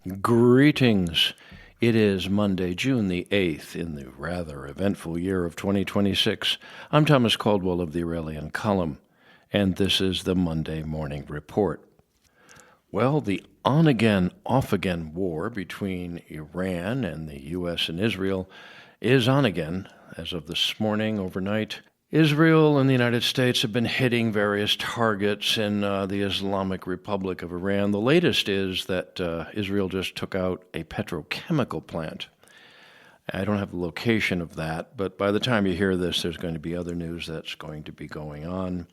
Greetings. It is Monday, June the 8th, in the rather eventful year of 2026. I'm Thomas Caldwell of the Aurelian Column, and this is the Monday Morning Report. Well, the on-again, off-again war between Iran and the U.S. and Israel is on again. As of this morning, overnight, Israel and the United States have been hitting various targets in the Islamic Republic of Iran. The latest is that Israel just took out a petrochemical plant. I don't have the location of that, but by the time you hear this, there's going to be other news that's going to be going on.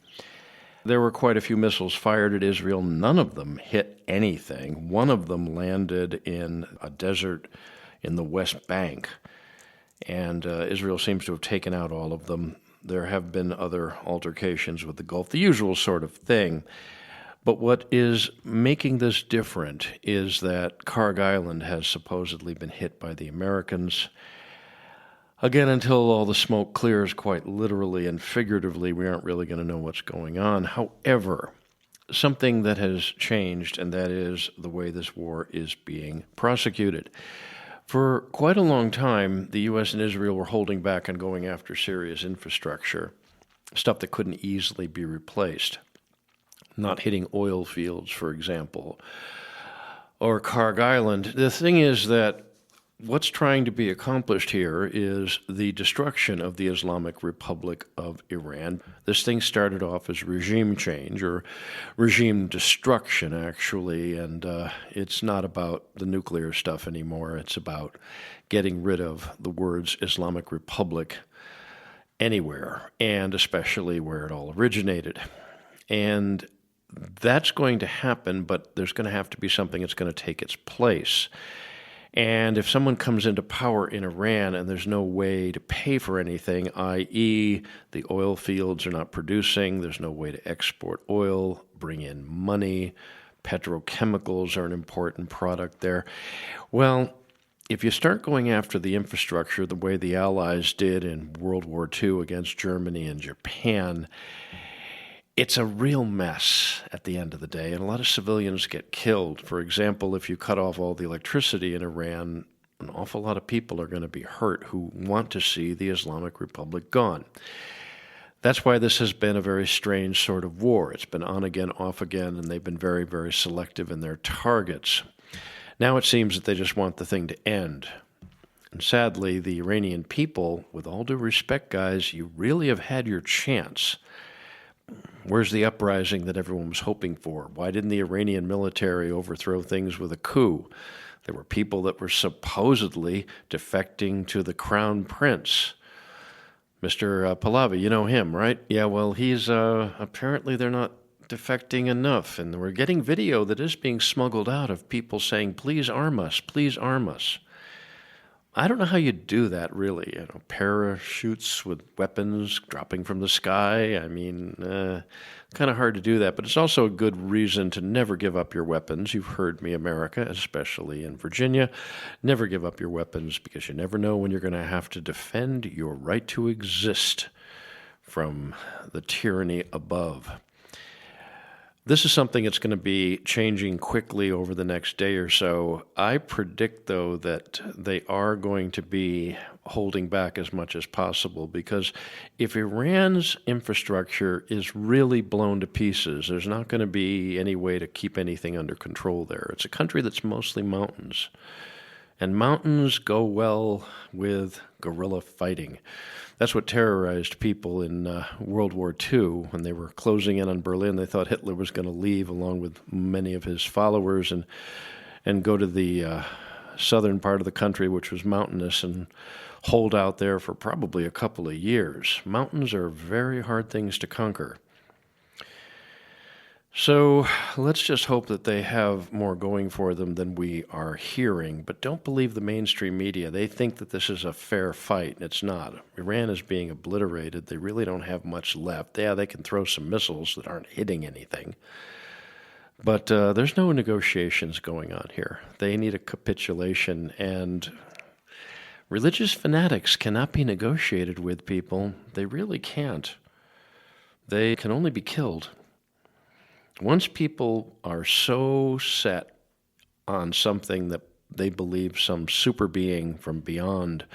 There were quite a few missiles fired at Israel. None of them hit anything. One of them landed in a desert in the West Bank, and Israel seems to have taken out all of them. There have been other altercations with the Gulf, the usual sort of thing. But what is making this different is that Kharg Island has supposedly been hit by the Americans. Again, until all the smoke clears, quite literally and figuratively, we aren't really going to know what's going on. However, something that has changed, and that is the way this war is being prosecuted. For quite a long time, the U.S. and Israel were holding back on going after Syria's infrastructure, stuff that couldn't easily be replaced. Not hitting oil fields, for example, or Kharg Island. The thing is that what's trying to be accomplished here is the destruction of the Islamic Republic of Iran. This thing started off as regime change, or regime destruction, actually, and it's not about the nuclear stuff anymore. It's about getting rid of the words Islamic Republic anywhere, and especially where it all originated. And that's going to happen, but there's going to have to be something that's going to take its place. And if someone comes into power in Iran and there's no way to pay for anything, i.e., the oil fields are not producing, there's no way to export oil, bring in money, petrochemicals are an important product there. Well, if you start going after the infrastructure the way the Allies did in World War II against Germany and Japan, it's a real mess at the end of the day, and a lot of civilians get killed. For example, if you cut off all the electricity in Iran, an awful lot of people are going to be hurt who want to see the Islamic Republic gone. That's why this has been a very strange sort of war. It's been on again, off again, and they've been very, very selective in their targets. Now it seems that they just want the thing to end. And sadly, the Iranian people, with all due respect, guys, you really have had your chance. Where's the uprising that everyone was hoping for? Why didn't the Iranian military overthrow things with a coup? There were people that were supposedly defecting to the crown prince. Mr. Pahlavi, you know him, right? Yeah, well, he's, apparently they're not defecting enough. And we're getting video that is being smuggled out of people saying, please arm us, please arm us. I don't know how you do that, really. Parachutes with weapons dropping from the sky. I mean, kind of hard to do that, but it's also a good reason to never give up your weapons. You've heard me, America, especially in Virginia. Never give up your weapons, because you never know when you're going to have to defend your right to exist from the tyranny above. This is something that's going to be changing quickly over the next day or so. I predict, though, that they are going to be holding back as much as possible, because if Iran's infrastructure is really blown to pieces, there's not going to be any way to keep anything under control there. It's a country that's mostly mountains, and mountains go well with guerrilla fighting. That's what terrorized people in World War II. When they were closing in on Berlin, they thought Hitler was going to leave along with many of his followers and go to the southern part of the country, which was mountainous, and hold out there for probably a couple of years. Mountains are very hard things to conquer. So let's just hope that they have more going for them than we are hearing. But don't believe the mainstream media. They think that this is a fair fight, and it's not. Iran is being obliterated. They really don't have much left. Yeah, they can throw some missiles that aren't hitting anything. But there's no negotiations going on here. They need a capitulation, and religious fanatics cannot be negotiated with, people. They really can't. They can only be killed. Once people are so set on something that they believe some super being from beyond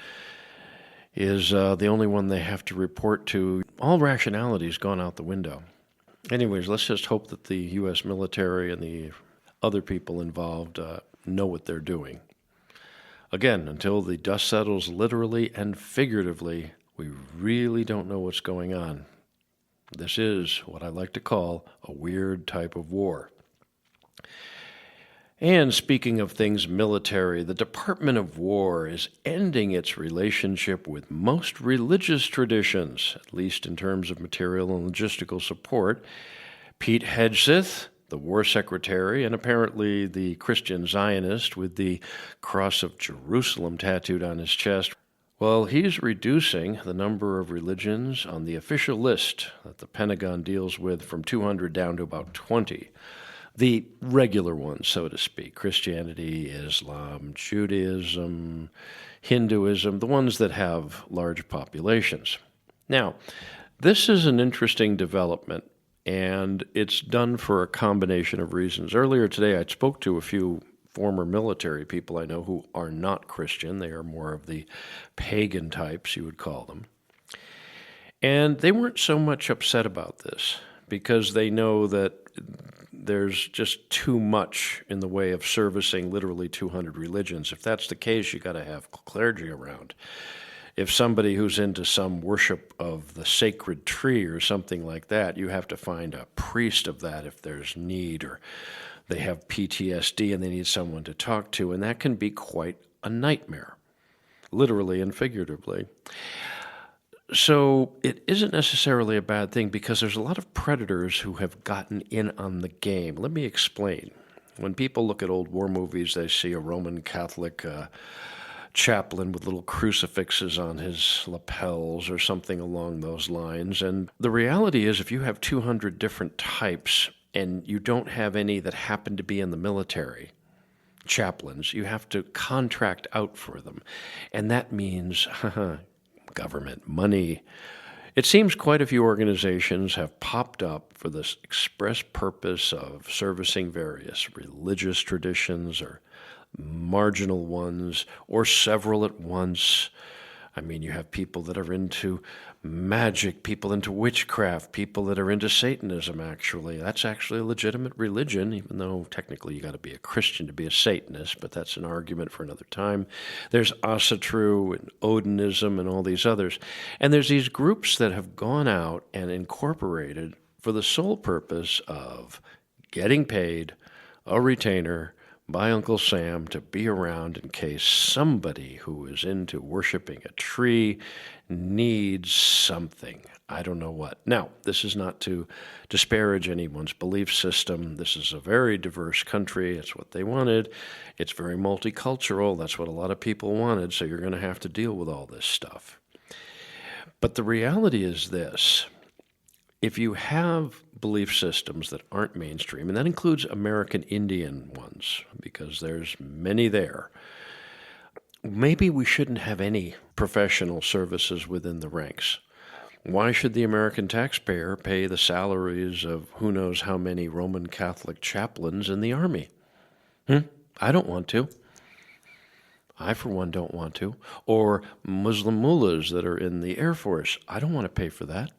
is the only one they have to report to. All rationality's gone out the window. Anyways, let's just hope that the U.S. military and the other people involved know what they're doing. Again, until the dust settles literally and figuratively, we really don't know what's going on. This is what I like to call a weird type of war. And speaking of things military, the Department of War is ending its relationship with most religious traditions, at least in terms of material and logistical support. Pete Hegseth, the war secretary, and apparently the Christian Zionist with the Cross of Jerusalem tattooed on his chest, well, he's reducing the number of religions on the official list that the Pentagon deals with from 200 down to about 20. The regular ones, so to speak: Christianity, Islam, Judaism, Hinduism, the ones that have large populations. Now, this is an interesting development, and it's done for a combination of reasons. Earlier today, I spoke to a few former military people I know who are not Christian. They are more of the pagan types, you would call them. And they weren't so much upset about this because they know that there's just too much in the way of servicing literally 200 religions. If that's the case, you got to have clergy around. If somebody who's into some worship of the sacred tree or something like that, you have to find a priest of that if there's need, or they have PTSD and they need someone to talk to, and that can be quite a nightmare, literally and figuratively. So it isn't necessarily a bad thing because there's a lot of predators who have gotten in on the game. Let me explain. When people look at old war movies, they see a Roman Catholic chaplain with little crucifixes on his lapels or something along those lines. And the reality is, if you have 200 different types and you don't have any that happen to be in the military, chaplains, you have to contract out for them. And that means government money. It seems quite a few organizations have popped up for this express purpose of servicing various religious traditions or marginal ones, or several at once. I mean, you have people that are into magic, people into witchcraft, people that are into Satanism, actually. That's actually a legitimate religion, even though technically you got to be a Christian to be a Satanist, but that's an argument for another time. There's Asatru and Odinism and all these others. And there's these groups that have gone out and incorporated for the sole purpose of getting paid a retainer by Uncle Sam to be around in case somebody who is into worshiping a tree needs something. I don't know what. Now, this is not to disparage anyone's belief system. This is a very diverse country. It's what they wanted. It's very multicultural. That's what a lot of people wanted, so you're going to have to deal with all this stuff. But the reality is this. If you have belief systems that aren't mainstream, and that includes American Indian ones, because there's many there, maybe we shouldn't have any professional services within the ranks. Why should the American taxpayer pay the salaries of who knows how many Roman Catholic chaplains in the Army? I don't want to. I, for one, don't want to. Or Muslim mullahs that are in the Air Force. I don't want to pay for that.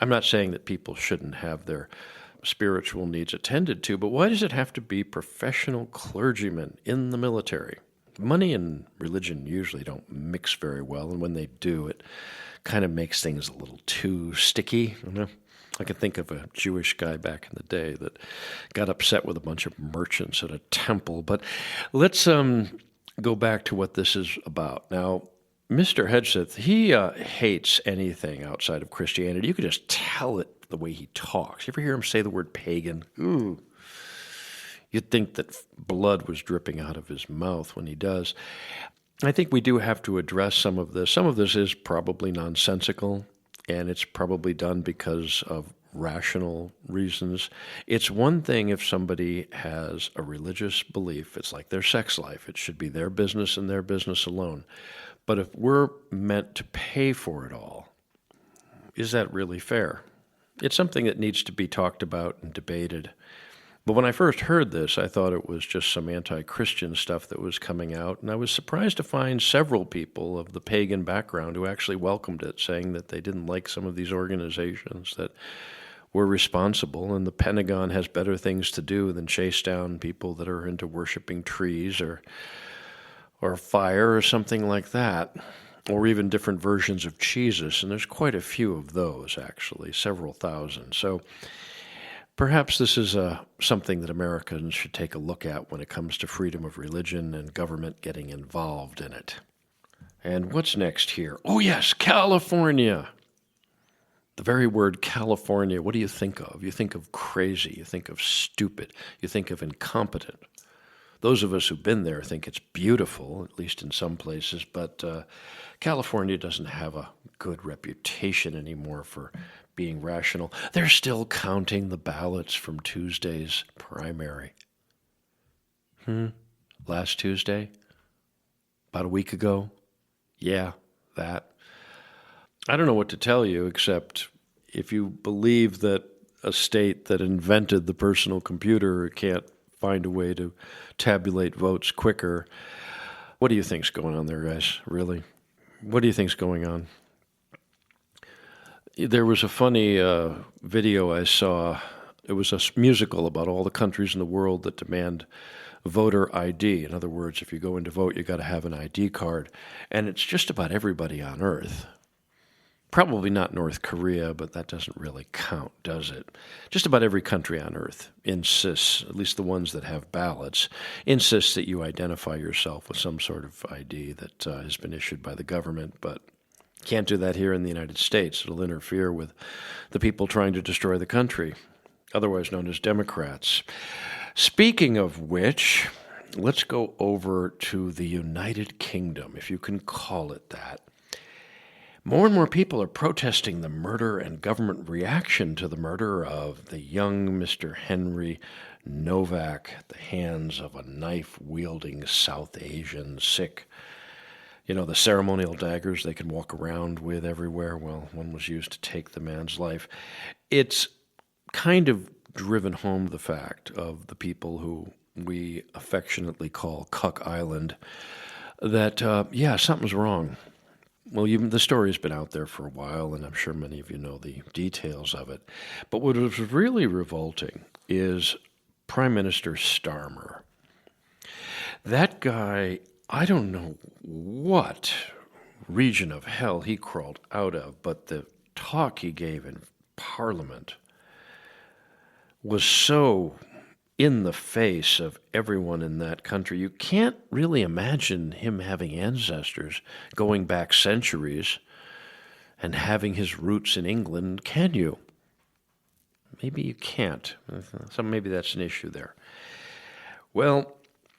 I'm not saying that people shouldn't have their spiritual needs attended to, but why does it have to be professional clergymen in the military? Money and religion usually don't mix very well, and when they do, it kind of makes things a little too sticky. You know? I can think of a Jewish guy back in the day that got upset with a bunch of merchants at a temple. But let's go back to what this is about. Now, Mr. Hegseth, he hates anything outside of Christianity. You could just tell it the way he talks. You ever hear him say the word pagan? Ooh. You'd think that blood was dripping out of his mouth when he does. I think we do have to address some of this. Some of this is probably nonsensical, and it's probably done because of rational reasons. It's one thing if somebody has a religious belief. It's like their sex life. It should be their business and their business alone. But if we're meant to pay for it all, is that really fair? It's something that needs to be talked about and debated. But when I first heard this, I thought it was just some anti-Christian stuff that was coming out, and I was surprised to find several people of the pagan background who actually welcomed it, saying that they didn't like some of these organizations that were responsible, and the Pentagon has better things to do than chase down people that are into worshiping trees or fire or something like that, or even different versions of Jesus, and there's quite a few of those, actually, several thousand. So perhaps this is something that Americans should take a look at when it comes to freedom of religion and government getting involved in it. And what's next here? Oh yes, California. The very word California, what do you think of? You think of crazy, you think of stupid, you think of incompetent. Those of us who've been there think it's beautiful, at least in some places, but California doesn't have a good reputation anymore for being rational. They're still counting the ballots from Tuesday's primary. Last Tuesday? About a week ago? Yeah, that. I don't know what to tell you, except if you believe that a state that invented the personal computer can't find a way to tabulate votes quicker, what do you think's going on there, guys? Really? What do you think's going on? There was a funny video I saw. It was a musical about all the countries in the world that demand voter ID. In other words, if you go in to vote, you got to have an ID card. And it's just about everybody on Earth. Probably not North Korea, but that doesn't really count, does it? Just about every country on Earth insists, at least the ones that have ballots, insists that you identify yourself with some sort of ID that has been issued by the government, but can't do that here in the United States. It'll interfere with the people trying to destroy the country, otherwise known as Democrats. Speaking of which, let's go over to the United Kingdom, if you can call it that. More and more people are protesting the murder and government reaction to the murder of the young Mr. Henry Novak at the hands of a knife-wielding South Asian Sikh. You know, the ceremonial daggers they can walk around with everywhere. Well, one was used to take the man's life. It's kind of driven home the fact of the people who we affectionately call Cuck Island that, something's wrong. Well, the story's been out there for a while, and I'm sure many of you know the details of it. But what was really revolting is Prime Minister Starmer. That guy, I don't know what region of hell he crawled out of, but the talk he gave in Parliament was so in the face of everyone in that country. You can't really imagine him having ancestors going back centuries and having his roots in England, can you? Maybe you can't. So maybe that's an issue there. Well,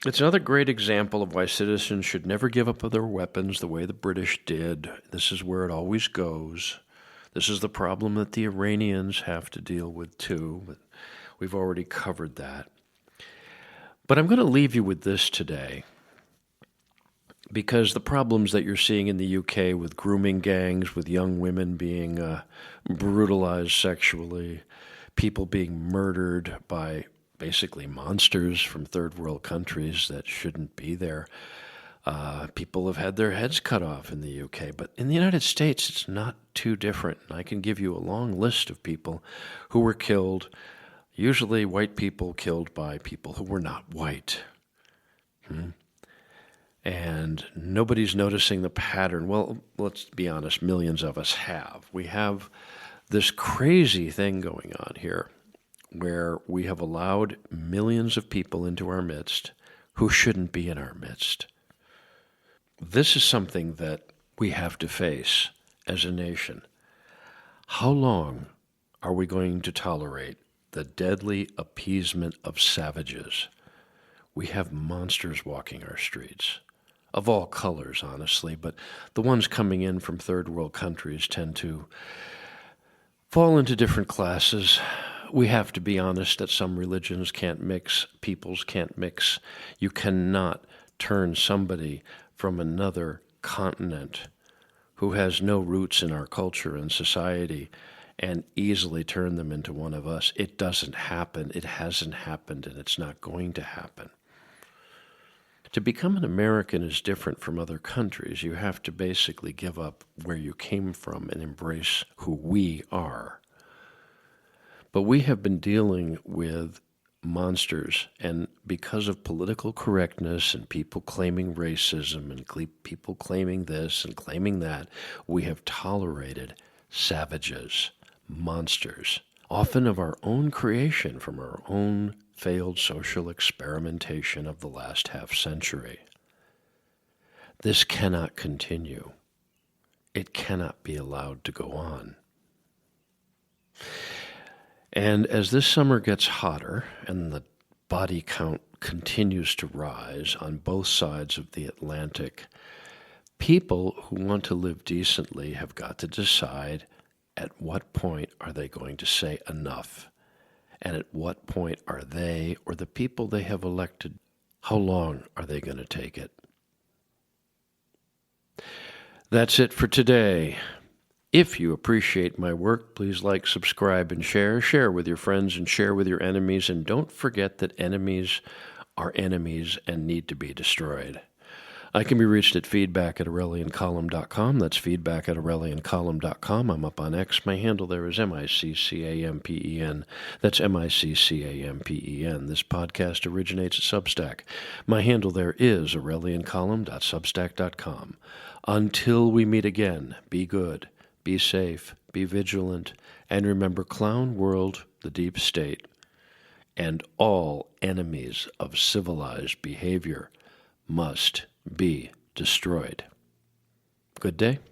it's another great example of why citizens should never give up their weapons the way the British did. This is where it always goes. This is the problem that the Iranians have to deal with too, but we've already covered that. But I'm going to leave you with this today, because the problems that you're seeing in the UK with grooming gangs, with young women being brutalized sexually, people being murdered by basically monsters from third world countries that shouldn't be there. People have had their heads cut off in the UK, but in the United States, it's not too different. And I can give you a long list of people who were killed, usually white people killed by people who were not white. And nobody's noticing the pattern. Well, let's be honest, millions of us have. We have this crazy thing going on here where we have allowed millions of people into our midst who shouldn't be in our midst. This is something that we have to face as a nation. How long are we going to tolerate the deadly appeasement of savages? We have monsters walking our streets, of all colors, honestly, but the ones coming in from third world countries tend to fall into different classes. We have to be honest that some religions can't mix, peoples can't mix. You cannot turn somebody from another continent who has no roots in our culture and society and easily turn them into one of us. It doesn't happen. It hasn't happened, and it's not going to happen. To become an American is different from other countries. You have to basically give up where you came from and embrace who we are. But we have been dealing with monsters, and because of political correctness and people claiming racism and people claiming this and claiming that, we have tolerated savages, monsters, often of our own creation from our own failed social experimentation of the last half-century. This cannot continue. It cannot be allowed to go on. And as this summer gets hotter and the body count continues to rise on both sides of the Atlantic, people who want to live decently have got to decide at what point are they going to say enough? And at what point are they or the people they have elected, how long are they going to take it? That's it for today. If you appreciate my work, please like, subscribe, and share. Share with your friends and share with your enemies. And don't forget that enemies are enemies and need to be destroyed. I can be reached at feedback@aureliancolumn.com. That's feedback@aureliancolumn.com. I'm up on X. My handle there is MICCAMPEN. That's MICCAMPEN. This podcast originates at Substack. My handle there is aureliancolumn.substack.com. Until we meet again, be good, be safe, be vigilant, and remember Clown World, the Deep State, and all enemies of civilized behavior must be destroyed. Good day.